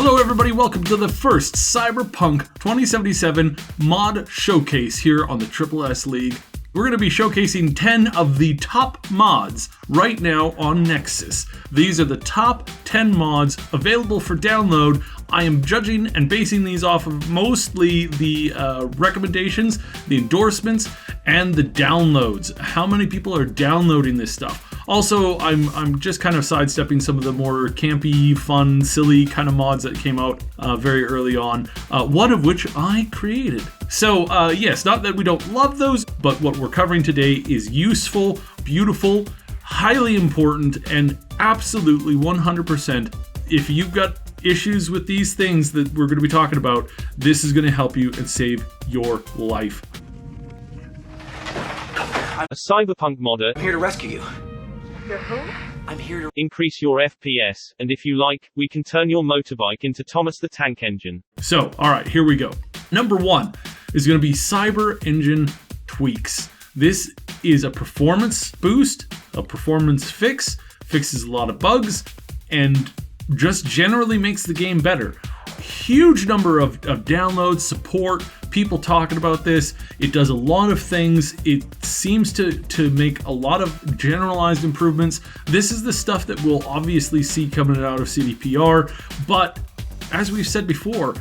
Hello everybody, welcome to the first Cyberpunk 2077 mod showcase here on the Triple S League. We're going to be showcasing 10 of the top mods right now on Nexus. These are the top 10 mods available for download. I am judging and basing these off of mostly the recommendations, the endorsements, and the downloads. How many people are downloading this stuff? Also, I'm just kind of sidestepping some of the more campy, fun, silly kind of mods that came out very early on, one of which I created. So yes, not that we don't love those, but what we're covering today is useful, beautiful, highly important, and absolutely 100%. If you've got issues with these things that we're going to be talking about, this is going to help you and save your life. A Cyberpunk modder. I'm here to rescue you. You're who? I'm here to Increase your FPS, and if you like, we can turn your motorbike into Thomas the Tank Engine. So, alright, here we go. Number one is going to be Cyber Engine tweaks. This is a performance boost, a performance fix, fixes a lot of bugs, and just generally makes the game better. Huge number of downloads, support, people talking about this. It does a lot of things. It seems to make a lot of generalized improvements. This is the stuff that we'll obviously see coming out of CDPR, but as we've said before,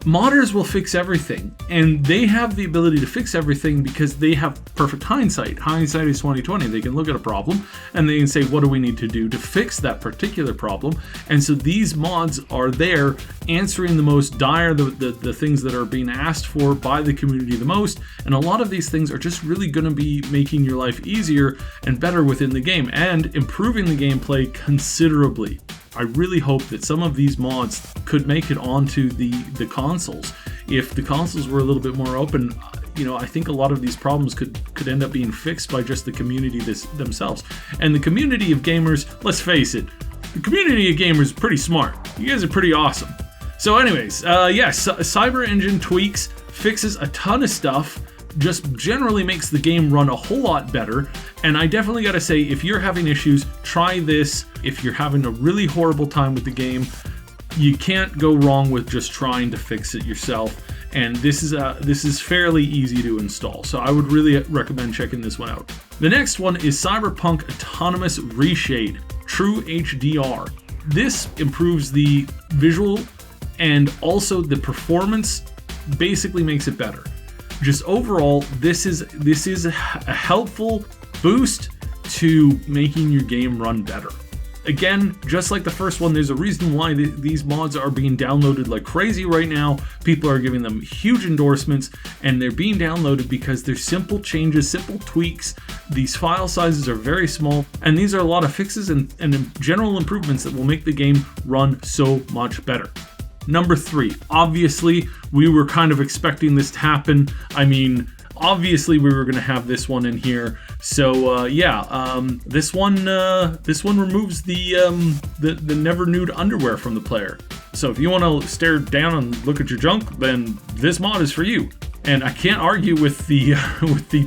modders will fix everything, and they have the ability to fix everything because they have perfect hindsight. Hindsight is 20/20. They can look at a problem and they can say, what do we need to do to fix that particular problem? And so these mods are there answering the most dire, the things that are being asked for by the community the most. And a lot of these things are just really going to be making your life easier and better within the game and improving the gameplay considerably. I really hope that some of these mods could make it onto the consoles. If the consoles were a little bit more open, you know, I think a lot of these problems could end up being fixed by just the community themselves. And the community of gamers, let's face it, the community of gamers is pretty smart. You guys are pretty awesome. So anyways, yes, Cyber Engine tweaks, fixes a ton of stuff, just generally makes the game run a whole lot better. And I definitely gotta say, if you're having issues, try this. If you're having a really horrible time with the game, you can't go wrong with just trying to fix it yourself. And this is fairly easy to install, so I would really recommend checking this one out. The next one is Cyberpunk Autonomous Reshade True HDR. This improves the visual and also the performance, basically makes it better. Just overall, this is a helpful boost to making your game run better. Again, just like the first one, there's a reason why these mods are being downloaded like crazy right now. People are giving them huge endorsements, and they're being downloaded because they're simple changes, simple tweaks. These file sizes are very small, and these are a lot of fixes and general improvements that will make the game run so much better. Number 3, obviously, we were kind of expecting this to happen. I mean, obviously we were going to have this one in here. So this one removes the never nude underwear from the player. So if you want to stare down and look at your junk, then this mod is for you. And I can't argue with the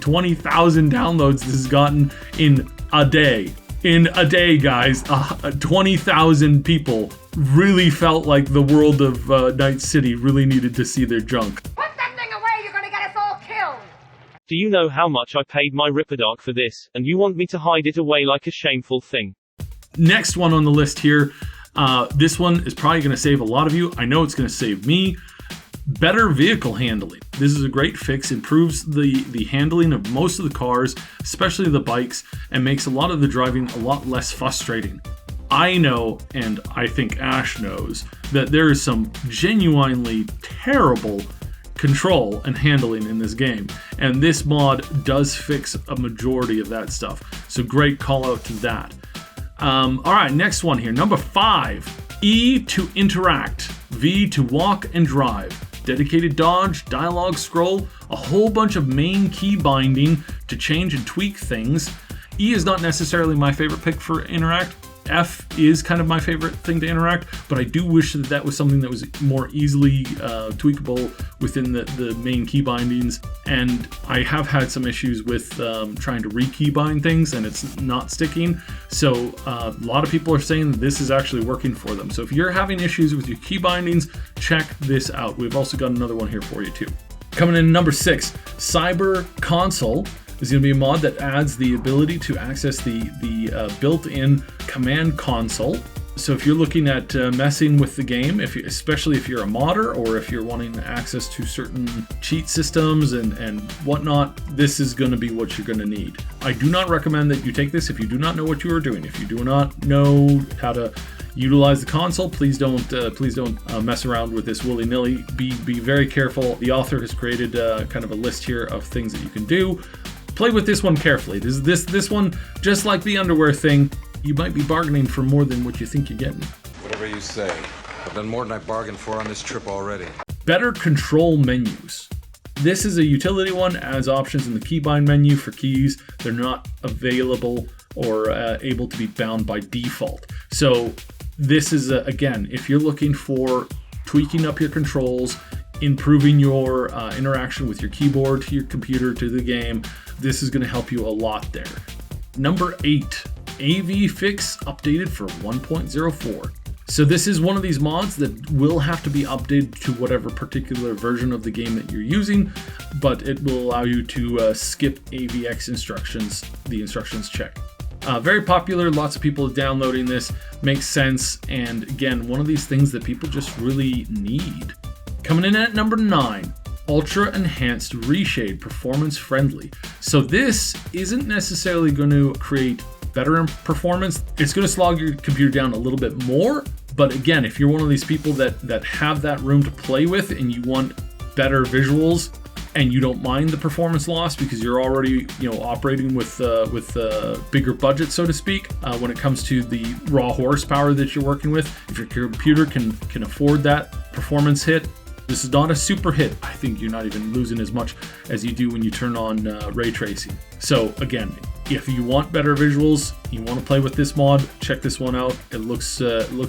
20,000 downloads this has gotten in a day. In a day, guys, 20,000 people really felt like the world of Night City really needed to see their junk. Put that thing away, you're gonna get us all killed! Do you know how much I paid my Ripperdark for this, and you want me to hide it away like a shameful thing? Next one on the list here, this one is probably going to save a lot of you. I know it's going to save me. Better vehicle handling. This is a great fix, improves the handling of most of the cars, especially the bikes, and makes a lot of the driving a lot less frustrating. I know, and I think Ash knows, that there is some genuinely terrible control and handling in this game, and this mod does fix a majority of that stuff. So great call out to that. Alright, next one here. Number 5. E to interact, V to walk and drive. Dedicated dodge, dialogue scroll, a whole bunch of main key binding to change and tweak things. E is not necessarily my favorite pick for interact. F is kind of my favorite thing to interact, but I do wish that that was something that was more easily tweakable within the main key bindings. And I have had some issues with trying to re-key bind things and it's not sticking. So a lot of people are saying that this is actually working for them. So if you're having issues with your key bindings, check this out. We've also got another one here for you too. Coming in number 6, CyberConsole is going to be a mod that adds the ability to access the built-in command console. So if you're looking at messing with the game, especially if you're a modder or if you're wanting access to certain cheat systems and whatnot, this is going to be what you're going to need. I do not recommend that you take this if you do not know what you are doing. If you do not know how to utilize the console, please don't mess around with this willy-nilly. Be very careful. The author has created kind of a list here of things that you can do. Play with this one carefully. This one, just like the underwear thing, you might be bargaining for more than what you think you're getting. Whatever you say. I've done more than I bargained for on this trip already. Better control menus. This is a utility one, adds options in the keybind menu for keys. They're not available or able to be bound by default. So this is, again, if you're looking for tweaking up your controls, improving your interaction with your keyboard to your computer to the game, this is going to help you a lot there. Number 8, AV Fix updated for 1.04. So this is one of these mods that will have to be updated to whatever particular version of the game that you're using, but it will allow you to skip AVX instructions, the instructions check. Very popular, lots of people downloading this, makes sense, and again, one of these things that people just really need. Coming in at number 9, Ultra Enhanced Reshade, performance friendly. So this isn't necessarily going to create better performance. It's going to slog your computer down a little bit more, but again, if you're one of these people that have that room to play with and you want better visuals and you don't mind the performance loss because you're already operating with bigger budget, so to speak, when it comes to the raw horsepower that you're working with, if your computer can afford that performance hit, this is not a super hit. I think you're not even losing as much as you do when you turn on ray tracing. So again, if you want better visuals, you want to play with this mod, check this one out. It looks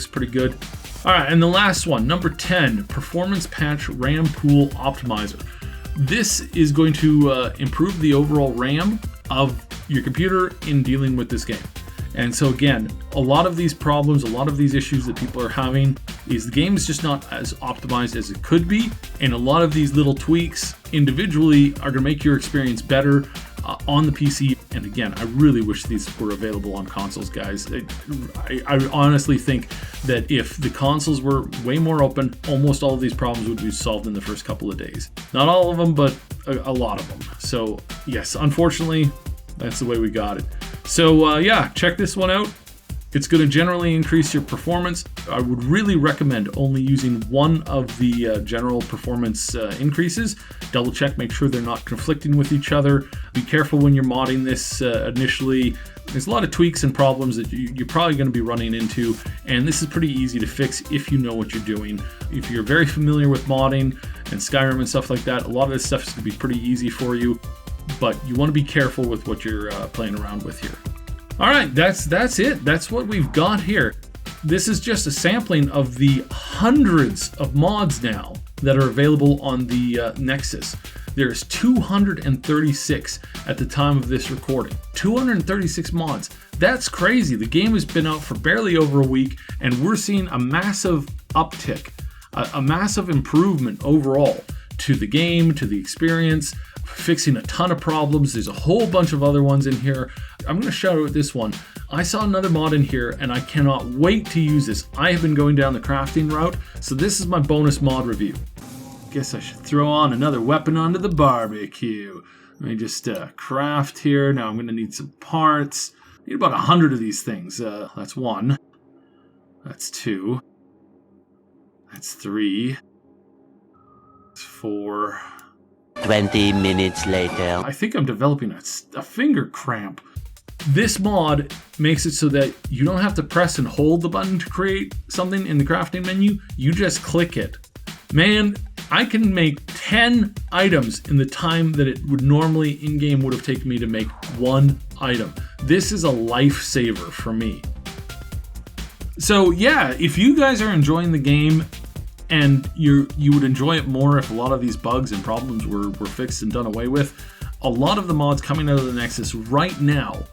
pretty good. All right, and the last one, number 10, Performance Patch RAM Pool Optimizer. This is going to improve the overall RAM of your computer in dealing with this game. And so again, a lot of these problems, a lot of these issues that people are having is the game is just not as optimized as it could be. And a lot of these little tweaks individually are going to make your experience better on the PC. And again, I really wish these were available on consoles, guys. I honestly think that if the consoles were way more open, almost all of these problems would be solved in the first couple of days. Not all of them, but a lot of them. So yes, unfortunately, that's the way we got it. So yeah, check this one out. It's going to generally increase your performance. I would really recommend only using one of the general performance increases. Double check, make sure they're not conflicting with each other. Be careful when you're modding this initially. There's a lot of tweaks and problems that you're probably going to be running into, and this is pretty easy to fix if you know what you're doing. If you're very familiar with modding and Skyrim and stuff like that, a lot of this stuff is going to be pretty easy for you, but you want to be careful with what you're playing around with here. All right, that's it. That's what we've got here. This is just a sampling of the hundreds of mods now that are available on the Nexus. There's 236 at the time of this recording. 236 mods. That's crazy. The game has been out for barely over a week, and we're seeing a massive uptick, a massive improvement overall to the game, to the experience, fixing a ton of problems. There's a whole bunch of other ones in here. I'm going to shout out this one. I saw another mod in here and I cannot wait to use this. I have been going down the crafting route, so this is my bonus mod review. Guess I should throw on another weapon onto the barbecue. Let me just craft here. Now I'm going to need some parts. I need about 100 of these things. That's 1. That's 2. That's 3. That's 4. 20 minutes later. I think I'm developing a finger cramp. This mod makes it so that you don't have to press and hold the button to create something in the crafting menu. You just click it. Man, I can make 10 items in the time that it would normally in-game would have taken me to make 1 item. This is a lifesaver for me. So yeah, if you guys are enjoying the game and you would enjoy it more if a lot of these bugs and problems were fixed and done away with, a lot of the mods coming out of the Nexus right now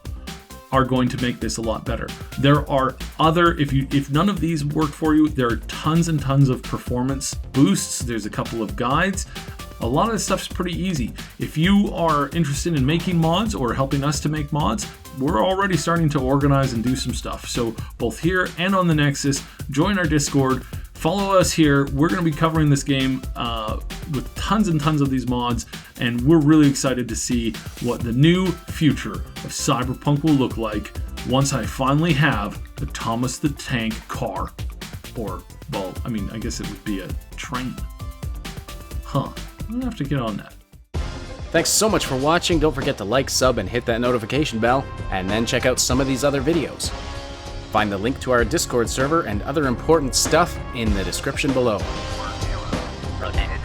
are going to make this a lot better. There are other, if none of these work for you, there are tons and tons of performance boosts. There's a couple of guides. A lot of this stuff's pretty easy. If you are interested in making mods or helping us to make mods, we're already starting to organize and do some stuff. So both here and on the Nexus, join our Discord, follow us here. We're going to be covering this game with tons and tons of these mods, and we're really excited to see what the new future of Cyberpunk will look like once I finally have a Thomas the Tank car. Or, well, I mean, I guess it would be a train. Huh. I'm gonna have to get on that. Thanks so much for watching. Don't forget to like, sub, and hit that notification bell, and then check out some of these other videos. Find the link to our Discord server and other important stuff in the description below. Rotated.